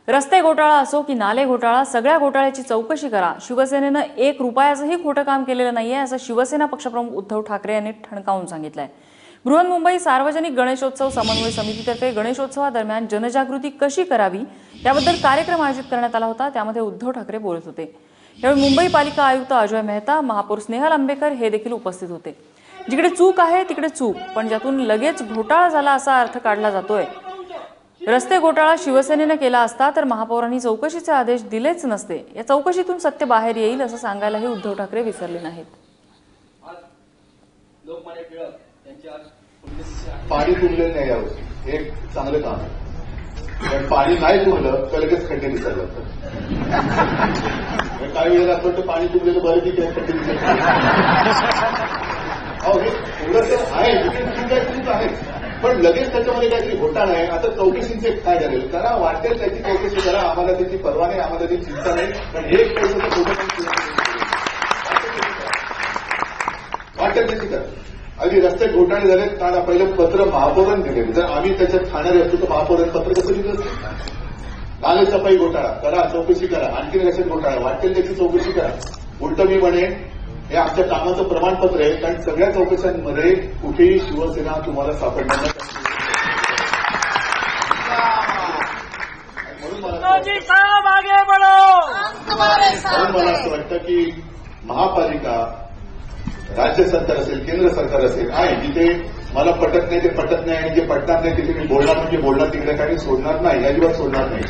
रस्ते घोटाळा असो की नाले घोटाळा, सगळ्या घोटाळ्याची चौकशी करा. शिवसेनेनं 1 रुपयाचंही खोटं काम केलेलं नाहीये असं शिवसेना पक्षप्रमुख उद्धव ठाकरे यांनी ठणकावून सांगितलंय. बृहन्मुंबई सार्वजनिक गणेशोत्सव समन्वय समितीतर्फे गणेशोत्सवादरम्यान जनजागृती कशी करावी याबद्दल कार्यक्रम आयोजित करण्यात आला होता. त्यामध्ये उद्धव ठाकरे बोलत होते. यावेळी मुंबई पालिका आयुक्त अजय मेहता, महापौर स्नेहल आंबेकर हे देखील उपस्थित होते. जिकडे चूक आहे तिकडे चूक, पण ज्यातून लगेच घोटाळा झाला असा अर्थ काढला जातोय. रस्ते घोटाळा शिवसेनेने केला असता तर महापौरांनी चौकशीचे आदेश दिलेच नसते. या चौकशीतून सत्य बाहेर येईल असं सांगायलाही उद्धव ठाकरे विसरले नाहीत. पाणी तुंबलेलं नाही यावर्षी, हे एक चांगलं काम आहे. पण पाणी नाही तुंबलं तर लगेच खड्डे दिसायला लागतात. काही वेळेला असं वाटतं पाणी तुंबलेलं बरं की काही खड्डे दिसत हे थोडंसं आहे, चूक आहे चूक आहे, पण लगेच त्याच्यामध्ये काहीतरी घोटाळा आहे. आता चौकशींचे काय झालेलं करा, वाटेल त्याची चौकशी करा, आम्हाला त्याची परवा नाही, आम्हाला त्याची चिंता नाही. पण हे पैसे वाटेल त्याची करा. अगदी रस्ते घोटाळे झालेत कारण पहिलं पत्र महापौरांनी दिले. जर आम्ही त्याच्यात ठाणारे असतो तर महापौरांनी पत्र कसं दिलं असतं. नाले सफाई घोटाळा करा, चौकशी करा. आणखी कशात घोटाळा, वाटेल त्याची चौकशी करा. उलट मी म्हणेन हे आमच्या कामाचं प्रमाणपत्र आहे, कारण सगळ्या चौकशांमध्ये कुठेही शिवसेना तुम्हाला सापडणार नाही. म्हणून मला असं वाटतं की महापालिका, राज्य सरकार असेल, केंद्र सरकार असेल, आहे जिथे मला पटत नाही ते पटत नाही, आणि जे पटणार नाही तिथे मी बोलणार म्हणजे बोलणार, तिकडे काही सोडणार नाही, अजिबात सोडणार नाही.